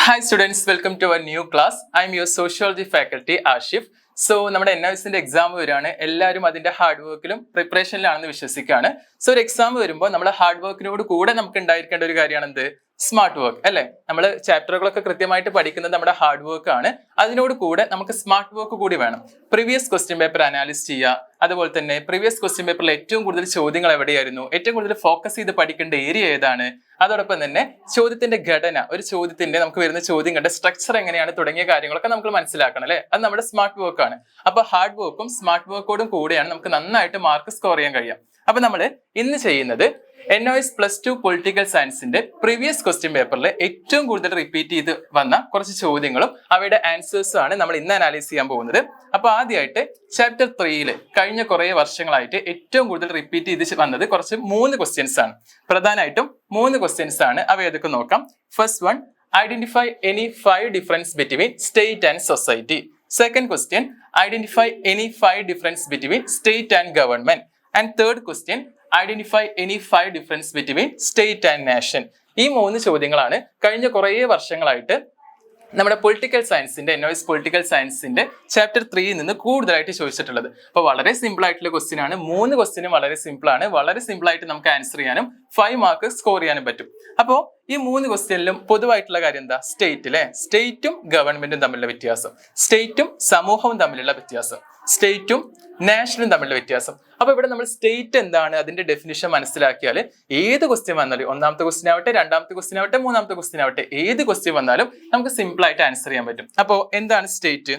Hi students, welcome to our new class. I am your sociology faculty Ashif. So നമ്മുടെ NIVSന്റെ exam വരികയാണ്. എല്ലാവരും അതിന്റെ hard വർക്കിലും പ്രിപ്പറേഷനിലാണെന്ന് വിശ്വസിക്കുകയാണ്. So ഒരു എക്സാം വരുമ്പോൾ നമ്മുടെ ഹാർഡ് വർക്കിനോട് കൂടെ നമുക്ക് ഉണ്ടായിരിക്കേണ്ട ഒരു കാര്യമാണ് എന്ത്? സ്മാർട്ട് വർക്ക് അല്ലെ. നമ്മൾ ചാപ്റ്ററുകളൊക്കെ കൃത്യമായിട്ട് പഠിക്കുന്നത് നമ്മുടെ ഹാർഡ് വർക്ക് ആണ്. അതിനോട് കൂടെ നമുക്ക് സ്മാർട്ട് വർക്ക് കൂടി വേണം. പ്രീവിയസ് ക്വസ്റ്റ്യൻ പേപ്പർ അനാലിസ് ചെയ്യുക. അതുപോലെ തന്നെ പ്രീവിയസ് ക്വസ്റ്റ്യൻ പേപ്പറിൽ ഏറ്റവും കൂടുതൽ ചോദ്യങ്ങൾ എവിടെയായിരുന്നു, ഏറ്റവും കൂടുതൽ ഫോക്കസ് ചെയ്ത് പഠിക്കേണ്ട ഏരിയ ഏതാണ്, അതോടൊപ്പം തന്നെ ചോദ്യത്തിന്റെ ഘടന, ഒരു ചോദ്യത്തിന്റെ നമുക്ക് വരുന്ന ചോദ്യങ്ങളുടെ സ്ട്രക്ചർ എങ്ങനെയാണ് തുടങ്ങിയ കാര്യങ്ങളൊക്കെ നമുക്ക് മനസ്സിലാക്കണം അല്ലെ. അത് നമ്മുടെ സ്മാർട്ട് വർക്ക് ആണ്. അപ്പൊ ഹാർഡ് വർക്കും സ്മാർട്ട് വർക്കോടും കൂടെയാണ് നമുക്ക് നന്നായിട്ട് മാർക്ക് സ്കോർ ചെയ്യാൻ കഴിയാം. അപ്പൊ നമ്മൾ ഇന്ന് ചെയ്യുന്നത് NIVS +2 പൊളിറ്റിക്കൽ സയൻസിന്റെ പ്രീവിയസ് ക്വസ്റ്റ്യൻ പേപ്പറിൽ ഏറ്റവും കൂടുതൽ റിപ്പീറ്റ് ചെയ്ത് വന്ന കുറച്ച് ചോദ്യങ്ങളും അവയുടെ ആൻസേഴ്സും ആണ് നമ്മൾ ഇന്ന് അനാലിസ് ചെയ്യാൻ പോകുന്നത്. അപ്പൊ ആദ്യമായിട്ട് ചാപ്റ്റർ 3 കഴിഞ്ഞ കുറെ വർഷങ്ങളായിട്ട് ഏറ്റവും കൂടുതൽ റിപ്പീറ്റ് ചെയ്ത് വന്നത് കുറച്ച് 3 ക്വസ്റ്റ്യൻസ് ആണ്. പ്രധാനമായിട്ടും 3 ക്വസ്റ്റ്യൻസ് ആണ്. അവ ഏതൊക്കെ നോക്കാം. First one, identify any 5 difference between state and society. Second question, identify any 5 difference between state and government. And third question, identify any 5 difference between state and nation. ഈ 3 ചോദ്യങ്ങളാണ് കഴിഞ്ഞ കുറേ വർഷങ്ങളായിട്ട് നമ്മുടെ പൊളിറ്റിക്കൽ സയൻസിന്റെ NIVS പൊളിറ്റിക്കൽ സയൻസിന്റെ chapter 3 നിന്ന് കൂടുതലായിട്ട് ചോദിച്ചിട്ടുള്ളത്. അപ്പൊ വളരെ സിമ്പിൾ ആയിട്ടുള്ള ക്വസ്റ്റ്യൻ ആണ്. 3 ക്വസ്റ്റ്യനും വളരെ സിമ്പിൾ ആണ്. വളരെ സിമ്പിൾ ആയിട്ട് നമുക്ക് ആൻസർ ചെയ്യാനും 5 മാർക്ക് സ്കോർ ചെയ്യാനും പറ്റും. അപ്പോ ഈ 3 ക്വസ്റ്റ്യനിലും പൊതുവായിട്ടുള്ള കാര്യം എന്താ? സ്റ്റേറ്റ് അല്ലെ. സ്റ്റേറ്റും ഗവൺമെന്റും തമ്മിലുള്ള വ്യത്യാസം, സ്റ്റേറ്റും സമൂഹവും തമ്മിലുള്ള വ്യത്യാസം, സ്റ്റേറ്റും നാഷണലും തമ്മിലുള്ള വ്യത്യാസം. അപ്പൊ ഇവിടെ നമ്മൾ സ്റ്റേറ്റ് എന്താണ്, അതിന്റെ ഡെഫിനിഷൻ മനസ്സിലാക്കിയാൽ ഏത് ക്വസ്റ്റ്യൻ വന്നാലും, ഒന്നാമത്തെ ക്വസ്റ്റ്യൻ ആവട്ടെ, രണ്ടാമത്തെ ക്വസ്റ്റ്യൻ ആവട്ടെ, മൂന്നാമത്തെ ക്വസ്റ്റ്യൻ ആവട്ടെ, ഏത് ക്വസ്റ്റ്യൻ വന്നാലും നമുക്ക് സിമ്പിൾ ആയിട്ട് ആൻസർ ചെയ്യാൻ പറ്റും. അപ്പോ എന്താണ് സ്റ്റേറ്റ്?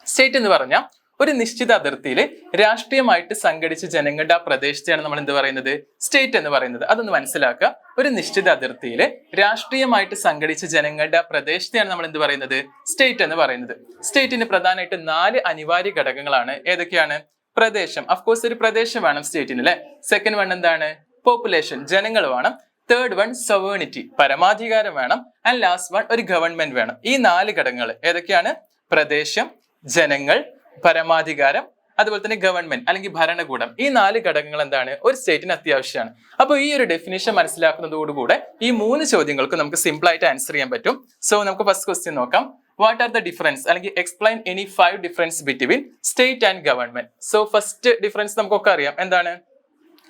സ്റ്റേറ്റ് എന്ന് പറഞ്ഞാൽ ഒരു നിശ്ചിത അതിർത്തിയിൽ രാഷ്ട്രീയമായിട്ട് സംഘടിച്ച ജനങ്ങളുടെ ആ പ്രദേശത്തെയാണ് നമ്മൾ എന്ത് പറയുന്നത്? സ്റ്റേറ്റ് എന്ന് പറയുന്നത്. അതൊന്ന് മനസ്സിലാക്കുക. ഒരു നിശ്ചിത അതിർത്തിയിൽ രാഷ്ട്രീയമായിട്ട് സംഘടിച്ച ജനങ്ങളുടെ ആ പ്രദേശത്തെയാണ് നമ്മൾ എന്ത് പറയുന്നത്? സ്റ്റേറ്റ് എന്ന് പറയുന്നത്. സ്റ്റേറ്റിന് പ്രധാനമായിട്ട് 4 അനിവാര്യ ഘടകങ്ങളാണ്. ഏതൊക്കെയാണ്? പ്രദേശം, അഫ്കോഴ്സ് ഒരു പ്രദേശം വേണം സ്റ്റേറ്റിന് അല്ലെ. സെക്കൻഡ് വൺ എന്താണ്? പോപ്പുലേഷൻ, ജനങ്ങൾ വേണം. തേർഡ് വൺ സവേണിറ്റി, പരമാധികാരം വേണം. ആൻഡ് ലാസ്റ്റ് വൺ ഒരു ഗവൺമെന്റ് വേണം. ഈ 4 ഘടകങ്ങൾ ഏതൊക്കെയാണ്? പ്രദേശം, ജനങ്ങൾ, പരമാധികാരം, അതുപോലെ തന്നെ ഗവൺമെന്റ് അല്ലെങ്കിൽ ഭരണകൂടം. ഈ 4 ഘടകങ്ങൾ എന്താണ്? ഒരു സ്റ്റേറ്റിന് അത്യാവശ്യമാണ്. അപ്പൊ ഈ ഒരു ഡെഫിനേഷൻ മനസ്സിലാക്കുന്നതോടുകൂടെ ഈ 3 ചോദ്യങ്ങൾക്ക് നമുക്ക് സിമ്പിൾ ആയിട്ട് ആൻസർ ചെയ്യാൻ പറ്റും. സോ നമുക്ക് ഫസ്റ്റ് ക്വസ്റ്റ്യൻ നോക്കാം. വാട്ട് ആർ ദ ഡിഫറൻസ് അല്ലെങ്കിൽ explain any 5 difference between state and government. So first difference നമുക്കൊക്കെ അറിയാം. എന്താണ്?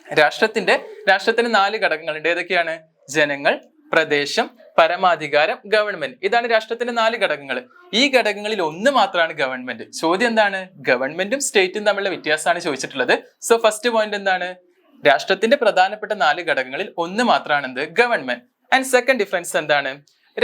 രാഷ്ട്രത്തിന് 4 ഘടകങ്ങളുണ്ട്. ഏതൊക്കെയാണ്? ജനങ്ങൾ, പ്രദേശം, പരമാധികാരം, ഗവൺമെന്റ്. ഇതാണ് രാഷ്ട്രത്തിന്റെ 4 ഘടകങ്ങൾ. ഈ ഘടകങ്ങളിൽ ഒന്ന് മാത്രമാണ് ഗവൺമെന്റ്. ചോദ്യം എന്താണ്? ഗവൺമെന്റും സ്റ്റേറ്റും തമ്മിലുള്ള വ്യത്യാസമാണ് ചോദിച്ചിട്ടുള്ളത്. സോ ഫസ്റ്റ് പോയിന്റ് എന്താണ്? രാഷ്ട്രത്തിന്റെ പ്രധാനപ്പെട്ട 4 ഘടകങ്ങളിൽ ഒന്ന് മാത്രമാണ് എന്ത്? ഗവൺമെന്റ്. ആൻഡ് സെക്കൻഡ് ഡിഫറൻസ് എന്താണ്?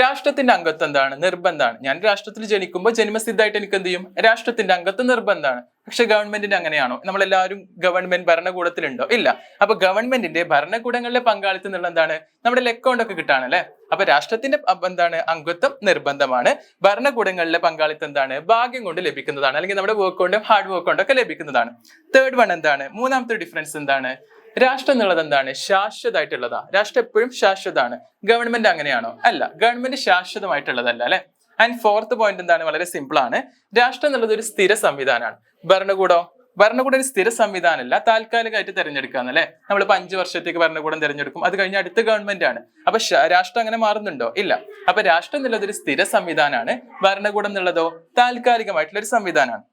രാഷ്ട്രത്തിന്റെ അംഗത്വം എന്താണ്? നിർബന്ധമാണ്. ഞാൻ രാഷ്ട്രത്തിൽ ജനിക്കുമ്പോൾ ജന്മസിദ്ധമായിട്ട് എനിക്ക് എന്ത് ചെയ്യും? രാഷ്ട്രത്തിന്റെ അംഗത്വം നിർബന്ധമാണ്. പക്ഷെ ഗവൺമെന്റിന്റെ അങ്ങനെയാണോ? നമ്മളെല്ലാവരും ഗവൺമെന്റ് ഭരണകൂടത്തിലുണ്ടോ? ഇല്ല. അപ്പൊ ഗവൺമെന്റിന്റെ ഭരണകൂടങ്ങളിലെ പങ്കാളിത്തം എന്നുള്ള എന്താണ്? നമ്മുടെ അക്കൗണ്ട് ഒക്കെ കിട്ടാണ് അല്ലെ. അപ്പൊ രാഷ്ട്രത്തിന്റെ എന്താണ്? അംഗത്വം നിർബന്ധമാണ്. ഭരണകൂടങ്ങളിലെ പങ്കാളിത്തം എന്താണ്? ഭാഗ്യം കൊണ്ട് ലഭിക്കുന്നതാണ്, അല്ലെങ്കിൽ നമ്മുടെ വർക്ക് കൊണ്ടും ഹാർഡ് വർക്ക് കൊണ്ടും ഒക്കെ ലഭിക്കുന്നതാണ്. തേർഡ് വൺ എന്താണ്? മൂന്നാമത്തെ ഡിഫറൻസ് എന്താണ്? രാഷ്ട്രം എന്നുള്ളത് എന്താണ്? ശാശ്വതമായിട്ടുള്ളതാ. രാഷ്ട്രം എപ്പോഴും ശാശ്വതമാണ്. ഗവൺമെന്റ് അങ്ങനെയാണോ? അല്ല. ഗവൺമെന്റ് ശാശ്വതമായിട്ടുള്ളതല്ല അല്ലെ. ആൻഡ് ഫോർത്ത് പോയിന്റ് എന്താണ്? വളരെ സിമ്പിൾ ആണ്. രാഷ്ട്രം എന്നുള്ളത് ഒരു സ്ഥിര സംവിധാനമാണ്. ഭരണകൂടം ഒരു സ്ഥിര സംവിധാനമല്ല, താൽക്കാലികമായിട്ട് തെരഞ്ഞെടുക്കാന്നല്ലേ. നമ്മളിപ്പോ 5 വർഷത്തേക്ക് ഭരണകൂടം തെരഞ്ഞെടുക്കും, അത് കഴിഞ്ഞ് അടുത്ത ഗവൺമെന്റ് ആണ്. അപ്പൊ രാഷ്ട്രം അങ്ങനെ മാറുന്നുണ്ടോ? ഇല്ല. അപ്പൊ രാഷ്ട്രം എന്നുള്ളത് ഒരു സ്ഥിര സംവിധാനമാണ്. ഭരണകൂടം എന്നുള്ളതോ താൽക്കാലികമായിട്ടുള്ള ഒരു സംവിധാനമാണ്.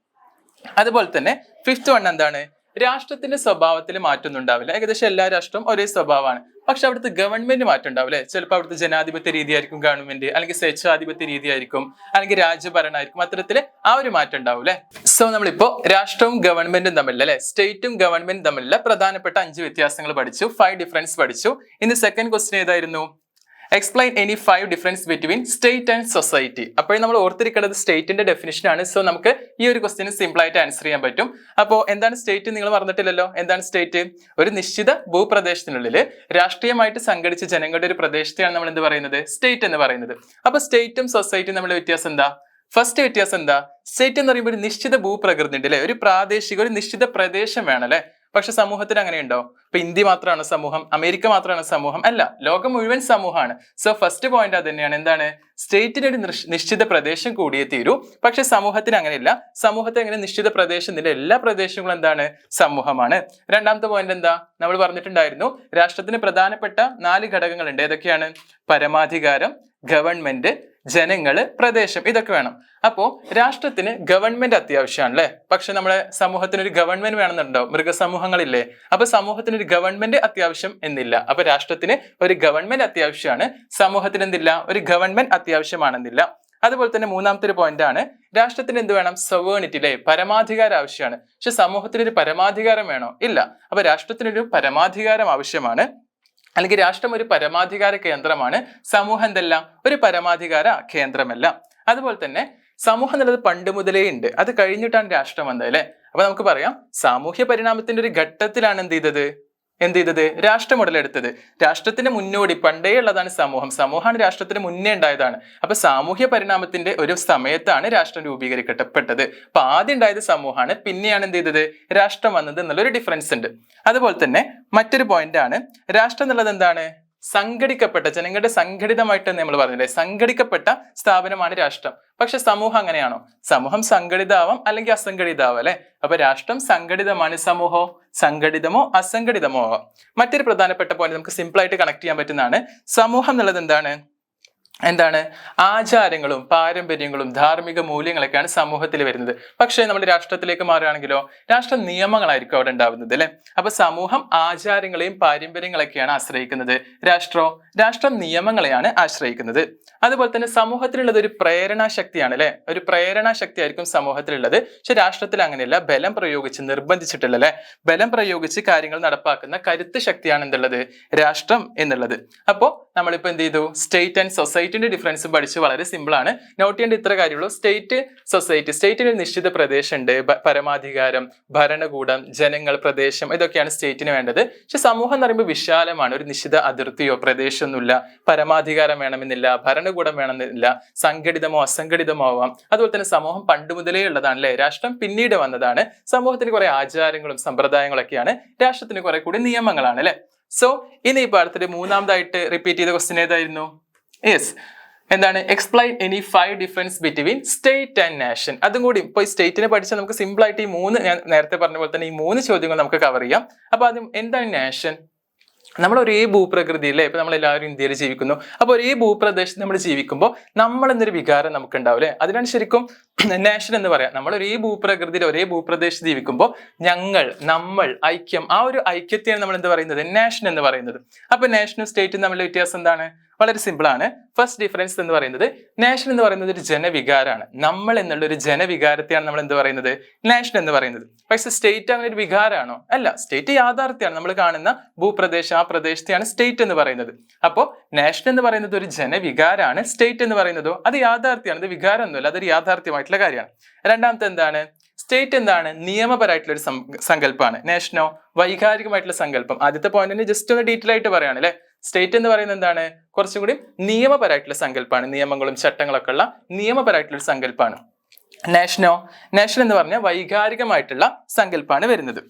അതുപോലെ തന്നെ ഫിഫ്ത്ത് വൺ എന്താണ്? രാഷ്ട്രത്തിന്റെ സ്വഭാവത്തിൽ മാറ്റമൊന്നും ഉണ്ടാവില്ല. ഏകദേശം എല്ലാ രാഷ്ട്രവും ഒരേ സ്വഭാവമാണ്. പക്ഷെ അവിടുത്തെ ഗവൺമെന്റ് മാറ്റം ഉണ്ടാവും അല്ലെ. ചിലപ്പോൾ അവിടുത്തെ ജനാധിപത്യ രീതിയായിരിക്കും ഗവൺമെന്റ്, അല്ലെങ്കിൽ സ്വേച്ഛാധിപത്യ രീതിയായിരിക്കും, അല്ലെങ്കിൽ രാജ്യഭരണമായിരിക്കും. അത്തരത്തില് ആ ഒരു മാറ്റം ഉണ്ടാവും അല്ലെ. സോ നമ്മളിപ്പോ രാഷ്ട്രവും ഗവൺമെന്റും തമ്മിലുള്ള അല്ലെ, സ്റ്റേറ്റും ഗവൺമെന്റും തമ്മിലുള്ള പ്രധാനപ്പെട്ട 5 വ്യത്യാസങ്ങൾ പഠിച്ചു, 5 ഡിഫറൻസ് പഠിച്ചു. ഇന്ന് സെക്കൻഡ് ക്വസ്റ്റ്യൻ ഏതായിരുന്നു? Explain any 5 difference between state and society. അപ്പോഴും നമ്മൾ ഓർത്തിരിക്കേണ്ടത് സ്റ്റേറ്റിന്റെ ഡെഫിനിഷൻ ആണ്. സോ നമുക്ക് ഈ ഒരു ക്വസ്റ്റ്യന് സിമ്പിൾ ആയിട്ട് ആൻസർ ചെയ്യാൻ പറ്റും. അപ്പോൾ എന്താണ് സ്റ്റേറ്റ്? നിങ്ങൾ മറന്നിട്ടില്ലല്ലോ. എന്താണ് സ്റ്റേറ്റ്? ഒരു നിശ്ചിത ഭൂപ്രദേശത്തിനുള്ളിൽ രാഷ്ട്രീയമായിട്ട് സംഘടിച്ച ജനങ്ങളുടെ ഒരു പ്രദേശത്തെയാണ് നമ്മൾ എന്ത് പറയുന്നത്? സ്റ്റേറ്റ് എന്ന് പറയുന്നത്. അപ്പൊ സ്റ്റേറ്റും സൊസൈറ്റിയും തമ്മിലുള്ള വ്യത്യാസം എന്താ? ഫസ്റ്റ് വ്യത്യാസം എന്താ? സ്റ്റേറ്റ് എന്ന് പറയുമ്പോൾ ഒരു നിശ്ചിത ഭൂപ്രകൃതി ഉണ്ട് അല്ലെ, ഒരു പ്രാദേശിക ഒരു നിശ്ചിത പ്രദേശം വേണം അല്ലെ. പക്ഷെ സമൂഹത്തിന് അങ്ങനെയുണ്ടോ? ഇപ്പൊ ഇന്ത്യ മാത്രമാണ് സമൂഹം, അമേരിക്ക മാത്രമാണ് സമൂഹം? അല്ല, ലോകം മുഴുവൻ സമൂഹമാണ്. സോ ഫസ്റ്റ് പോയിന്റ് അത് തന്നെയാണ്. എന്താണ്? സ്റ്റേറ്റിന് ഒരു നിശ്ചിത പ്രദേശം കൂടിയേ തീരൂ. പക്ഷെ സമൂഹത്തിന് അങ്ങനെയില്ല. സമൂഹത്തിന് അങ്ങനെ നിശ്ചിത പ്രദേശം ഇല്ല. എല്ലാ പ്രദേശങ്ങളും എന്താണ്? സമൂഹമാണ്. രണ്ടാമത്തെ പോയിന്റ് എന്താ? നമ്മൾ പറഞ്ഞിട്ടുണ്ടായിരുന്നു, രാഷ്ട്രത്തിന് പ്രധാനപ്പെട്ട 4 ഘടകങ്ങളുണ്ട്. ഏതൊക്കെയാണ്? പരമാധികാരം, ഗവൺമെന്റ്, ജനങ്ങള്, പ്രദേശം, ഇതൊക്കെ വേണം. അപ്പോ രാഷ്ട്രത്തിന് ഗവൺമെന്റ് അത്യാവശ്യമാണ് അല്ലെ. പക്ഷെ നമ്മുടെ സമൂഹത്തിന് ഒരു ഗവൺമെന്റ് വേണമെന്നുണ്ടോ? മൃഗസമൂഹങ്ങളില്ലേ? അപ്പൊ സമൂഹത്തിന് ഒരു ഗവൺമെന്റ് അത്യാവശ്യം എന്നില്ല. അപ്പൊ രാഷ്ട്രത്തിന് ഒരു ഗവൺമെന്റ് അത്യാവശ്യമാണ്, സമൂഹത്തിന് എന്തില്ല? ഒരു ഗവൺമെന്റ് അത്യാവശ്യമാണെന്നില്ല. അതുപോലെ തന്നെ മൂന്നാമത്തെ ഒരു പോയിന്റ് ആണ്, രാഷ്ട്രത്തിന് എന്ത് വേണം? സവേണിറ്റി അല്ലെ, പരമാധികാരം ആവശ്യമാണ്. പക്ഷെ സമൂഹത്തിന് ഒരു പരമാധികാരം വേണോ? ഇല്ല. അപ്പൊ രാഷ്ട്രത്തിനൊരു പരമാധികാരം ആവശ്യമാണ്, അല്ലെങ്കിൽ രാഷ്ട്രം ഒരു പരമാധികാര കേന്ദ്രമാണ്. സമൂഹം എന്തല്ല? ഒരു പരമാധികാര കേന്ദ്രമല്ല. അതുപോലെ തന്നെ സമൂഹം എന്നുള്ളത് പണ്ട് മുതലേ ഉണ്ട്, അത് കഴിഞ്ഞിട്ടാണ് രാഷ്ട്രം വന്നത് അല്ലെ. അപ്പൊ നമുക്ക് പറയാം, സാമൂഹ്യ പരിണാമത്തിന്റെ ഒരു ഘട്ടത്തിലാണ് എന്ത് ചെയ്തത്? രാഷ്ട്രം ഉടലെടുത്തത്. രാഷ്ട്രത്തിന്റെ മുന്നോടി പണ്ടേ ഉള്ളതാണ് സമൂഹം. സമൂഹമാണ് രാഷ്ട്രത്തിന് മുന്നേ ഉണ്ടായതാണ്. അപ്പൊ സാമൂഹ്യ പരിണാമത്തിന്റെ ഒരു സമയത്താണ് രാഷ്ട്രം രൂപീകരിക്കപ്പെട്ടത്. അപ്പൊ ആദ്യം ഉണ്ടായത് സമൂഹമാണ്, പിന്നെയാണ് എന്ത് ചെയ്തത്? രാഷ്ട്രം വന്നത് എന്നുള്ളൊരു ഡിഫറൻസ് ഉണ്ട്. അതുപോലെ തന്നെ മറ്റൊരു പോയിന്റ് ആണ്, രാഷ്ട്രം എന്നുള്ളത് എന്താണ്? സംഘടിക്കപ്പെട്ട, ജനങ്ങളുടെ സംഘടിതമായിട്ട് നമ്മൾ പറഞ്ഞില്ലേ, സംഘടിക്കപ്പെട്ട സ്ഥാപനമാണ് രാഷ്ട്രം. പക്ഷെ സമൂഹം അങ്ങനെയാണോ? സമൂഹം സംഘടിതാവാം അല്ലെങ്കിൽ അസംഘടിതാവാം അല്ലെ. അപ്പൊ രാഷ്ട്രം സംഘടിതമാണ്, സമൂഹമോ സംഘടിതമോ അസംഘടിതമോ ആവാം. മറ്റൊരു പ്രധാനപ്പെട്ട പോയിന്റ് നമുക്ക് സിമ്പിൾ ആയിട്ട് കണക്ട് ചെയ്യാൻ പറ്റുന്നതാണ്, സമൂഹം എന്നുള്ളത് എന്താണ്? ആചാരങ്ങളും പാരമ്പര്യങ്ങളും ധാർമ്മിക മൂല്യങ്ങളൊക്കെയാണ് സമൂഹത്തിൽ വരുന്നത്. പക്ഷേ നമ്മുടെ രാഷ്ട്രത്തിലേക്ക് മാറുകയാണെങ്കിലോ, രാഷ്ട്ര നിയമങ്ങളായിരിക്കും അവിടെ ഉണ്ടാവുന്നത് അല്ലെ. അപ്പൊ സമൂഹം ആചാരങ്ങളെയും പാരമ്പര്യങ്ങളൊക്കെയാണ് ആശ്രയിക്കുന്നത്, രാഷ്ട്രം നിയമങ്ങളെയാണ് ആശ്രയിക്കുന്നത്. അതുപോലെ തന്നെ സമൂഹത്തിലുള്ളത് ഒരു പ്രേരണാ ശക്തിയാണ് അല്ലെ, ഒരു പ്രേരണാ ശക്തി ആയിരിക്കും സമൂഹത്തിലുള്ളത്. പക്ഷെ രാഷ്ട്രത്തിൽ അങ്ങനെയല്ല, ബലം പ്രയോഗിച്ച്, നിർബന്ധിച്ചിട്ടുള്ള അല്ലെ, ബലം പ്രയോഗിച്ച് കാര്യങ്ങൾ നടപ്പാക്കുന്ന കരുത്ത് ശക്തിയാണ് എന്തുള്ളത്? രാഷ്ട്രം എന്നുള്ളത്. അപ്പോ നമ്മളിപ്പോ എന്ത് ചെയ്തു? സ്റ്റേറ്റ് ആൻഡ് സൊസൈറ്റിന്റെ ഡിഫറൻസ് പഠിച്ച് വളരെ സിമ്പിൾ ആണ്. നോട്ട് ചെയ്യേണ്ട ഇത്ര കാര്യമുള്ളൂ. State, society. സ്റ്റേറ്റിന് ഒരു നിശ്ചിത പ്രദേശമുണ്ട്, പരമാധികാരം, ഭരണകൂടം, ജനങ്ങൾ, പ്രദേശം, ഇതൊക്കെയാണ് സ്റ്റേറ്റിന് വേണ്ടത്. പക്ഷെ സമൂഹം എന്ന് പറയുമ്പോൾ വിശാലമാണ്, ഒരു നിശ്ചിത അതിർത്തിയോ പ്രദേശമൊന്നുമില്ല, പരമാധികാരം വേണമെന്നില്ല, ഭരണകൂടം വേണമെന്നില്ല, സംഘടിതമോ അസംഘടിതമോ ആവാം. അതുപോലെ തന്നെ സമൂഹം പണ്ട് മുതലേ ഉള്ളതാണ് അല്ലെ, രാഷ്ട്രം പിന്നീട് വന്നതാണ്. സമൂഹത്തിന് കുറെ ആചാരങ്ങളും സമ്പ്രദായങ്ങളൊക്കെയാണ്, രാഷ്ട്രത്തിന് കുറെ കൂടി നിയമങ്ങളാണ് അല്ലെ. സോ ഇനി ഇപ്പൊ അടുത്തൊരു മൂന്നാമതായിട്ട് റിപ്പീറ്റ് ചെയ്ത ക്വസ്റ്റ്യൻ ഏതായിരുന്നു? യെസ്, എന്താണ്? Explain any 5 difference between state and nation. അതും കൂടി ഇപ്പൊ ഈ സ്റ്റേറ്റിനെ പഠിച്ചാൽ നമുക്ക് സിമ്പിൾ ആയിട്ട് ഈ മൂന്ന്, ഞാൻ നേരത്തെ പറഞ്ഞ പോലെ തന്നെ ഈ 3 ചോദ്യങ്ങൾ നമുക്ക് കവർ ചെയ്യാം. അപ്പൊ ആദ്യം എന്താണ് നാഷൻ? നമ്മൾ ഒരേ ഭൂപ്രകൃതി അല്ലേ, ഇപ്പൊ നമ്മൾ എല്ലാവരും ഇന്ത്യയിൽ ജീവിക്കുന്നു. അപ്പൊ ഒരേ ഭൂപ്രദേശത്ത് നമ്മൾ ജീവിക്കുമ്പോൾ നമ്മൾ എന്നൊരു വികാരം നമുക്ക് ഉണ്ടാവും അല്ലെ, അതിനാണ് ശരിക്കും നാഷൻ എന്ന് പറയാം. നമ്മൾ ഒരേ ഭൂപ്രകൃതിയിൽ ഒരേ ഭൂപ്രദേശത്ത് ജീവിക്കുമ്പോൾ നമ്മൾ ഐക്യം, ആ ഒരു ഐക്യത്തെയാണ് നമ്മൾ എന്ത് പറയുന്നത്? നാഷൻ എന്ന് പറയുന്നത്. അപ്പൊ നാഷനും സ്റ്റേറ്റും തമ്മിലുള്ള വ്യത്യാസം എന്താണ്? വളരെ സിമ്പിൾ ആണ്. ഫസ്റ്റ് ഡിഫറൻസ് എന്ന് പറയുന്നത്, നാഷൻ എന്ന് പറയുന്നത് ഒരു ജനവികാരമാണ്. നമ്മൾ എന്നുള്ള ഒരു ജനവികാരത്തെയാണ് നമ്മൾ എന്ത് പറയുന്നത്? നാഷൻ എന്ന് പറയുന്നത്. പക്ഷെ സ്റ്റേറ്റ് അങ്ങനെ ഒരു വികാരമാണോ? അല്ല, സ്റ്റേറ്റ് യാഥാർത്ഥ്യമാണ്. നമ്മൾ കാണുന്ന ഭൂപ്രദേശം, ആ പ്രദേശത്തെയാണ് സ്റ്റേറ്റ് എന്ന് പറയുന്നത്. അപ്പോൾ നാഷൻ എന്ന് പറയുന്നത് ഒരു ജനവികാരമാണ്, സ്റ്റേറ്റ് എന്ന് പറയുന്നതോ അത് യാഥാർത്ഥ്യമാണ്, ഇത് വികാരമൊന്നുമല്ല, അതൊരു യാഥാർത്ഥ്യമായിട്ടുള്ള കാര്യമാണ്. രണ്ടാമത്തെ എന്താണ്? സ്റ്റേറ്റ് എന്താണ്? നിയമപരമായിട്ടുള്ള ഒരു സങ്കല്പമാണ്. നാഷനോ വൈകാരികമായിട്ടുള്ള സങ്കല്പം. ആദ്യത്തെ പോയിന്റിന് ജസ്റ്റ് ഒന്ന് ഡീറ്റെയിൽ ആയിട്ട് പറയാണ് അല്ലെ. സ്റ്റേറ്റ് എന്ന് പറയുന്നത് എന്താണ്? കുറച്ചും കൂടി നിയമപരമായിട്ടുള്ള സങ്കല്പമാണ്, നിയമങ്ങളും ചട്ടങ്ങളൊക്കെ ഉള്ള നിയമപരമായിട്ടുള്ള ഒരു സങ്കല്പമാണ്. നാഷൻ എന്ന് പറഞ്ഞാൽ വൈകാരികമായിട്ടുള്ള സങ്കല്പമാണ് വരുന്നത്.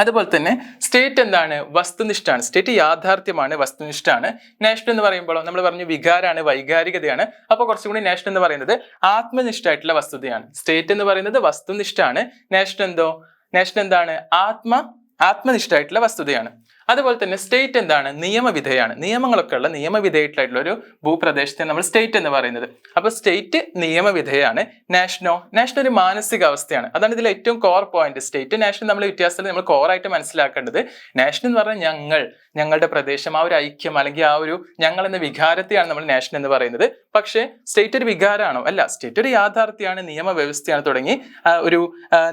അതുപോലെ തന്നെ സ്റ്റേറ്റ് എന്താണ്? വസ്തുനിഷ്ഠാണ്. സ്റ്റേറ്റ് യാഥാർത്ഥ്യമാണ്, വസ്തുനിഷ്ഠാണ്. നാഷൻ എന്ന് പറയുമ്പോൾ നമ്മൾ പറഞ്ഞു വികാരമാണ്, വൈകാരികതയാണ്. അപ്പൊ കുറച്ചും കൂടി നാഷൻ എന്ന് പറയുന്നത് ആത്മനിഷ്ഠമായിട്ടുള്ള വസ്തുതയാണ്. സ്റ്റേറ്റ് എന്ന് പറയുന്നത് വസ്തുനിഷ്ഠാണ്, നാഷൻ എന്താണ്? ആത്മനിഷ്ഠമായിട്ടുള്ള വസ്തുതയാണ്. അതുപോലെ തന്നെ സ്റ്റേറ്റ് എന്താണ്? നിയമവിധേയാണ്. നിയമങ്ങളൊക്കെ ഉള്ള നിയമവിധേയമായിട്ടുള്ള ഒരു ഭൂപ്രദേശത്തെ നമ്മൾ സ്റ്റേറ്റ് എന്ന് പറയുന്നത്. അപ്പൊ സ്റ്റേറ്റ് നിയമവിധേയാണ്. നാഷൻ ഒരു മാനസികാവസ്ഥയാണ്. അതാണ് ഇതിൽ ഏറ്റവും കോർ പോയിന്റ്. സ്റ്റേറ്റ് നാഷൻ നമ്മൾ വ്യത്യാസത്തിൽ നമ്മൾ കോറായിട്ട് മനസ്സിലാക്കേണ്ടത്, നാഷൻ എന്ന് പറഞ്ഞാൽ ഞങ്ങളുടെ പ്രദേശം, ആ ഒരു ഐക്യം അല്ലെങ്കിൽ ആ ഒരു ഞങ്ങൾ എന്ന വികാരത്തെയാണ് നമ്മൾ നാഷൻ എന്ന് പറയുന്നത്. പക്ഷേ സ്റ്റേറ്റ് ഒരു വികാരമാണോ? അല്ല, സ്റ്റേറ്റ് ഒരു യാഥാർത്ഥ്യമാണ്, നിയമവ്യവസ്ഥയാണ്, തുടങ്ങി ഒരു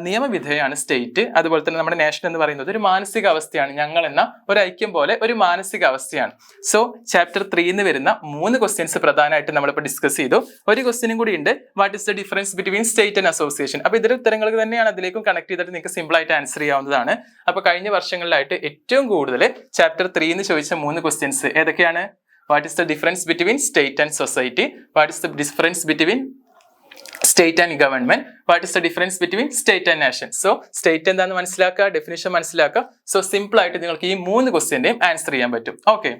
നിയമവിധേയാണ് സ്റ്റേറ്റ്. അതുപോലെ തന്നെ നമ്മുടെ നാഷൻ എന്ന് പറയുന്നത് ഒരു മാനസികാവസ്ഥയാണ്, ഞങ്ങൾ എന്ന ഒരു ഐക്യം പോലെ ഒരു മാനസികാവസ്ഥയാണ്. സോ ചാപ്റ്റർ 3 വരുന്ന 3 ക്വസ്റ്റ്യൻസ് പ്രധാനമായിട്ട് നമ്മളിപ്പോൾ ഡിസ്കസ് ചെയ്തു. ഒരു ക്വസ്റ്റ്യനും കൂടി ഉണ്ട്, what is the difference between state and association. അപ്പൊ ഇതിന്റെ ഉത്തരങ്ങൾ തന്നെയാണ് അതിലേക്കും കണക്ട് ചെയ്തിട്ട് നിങ്ങൾക്ക് സിമ്പിൾ ആയിട്ട് ആൻസർ ചെയ്യാവുന്നതാണ്. അപ്പൊ കഴിഞ്ഞ വർഷങ്ങളിലായിട്ട് ഏറ്റവും കൂടുതൽ ചാപ്റ്റർ 3 ചോദിച്ച 3 ക്വസ്റ്റ്യൻസ് ഏതൊക്കെയാണ്? What is the difference between state and society? What is the difference between state and government? What is the difference between state and nation? So state എന്താണെന്ന് മനസ്സിലാക്കുക, ഡെഫിനിഷൻ മനസ്സിലാക്കുക. സോ സിമ്പിൾ ആയിട്ട് നിങ്ങൾക്ക് ഈ 3 ക്വസ്റ്റ്യന്റെയും answer ചെയ്യാൻ പറ്റും. Okay.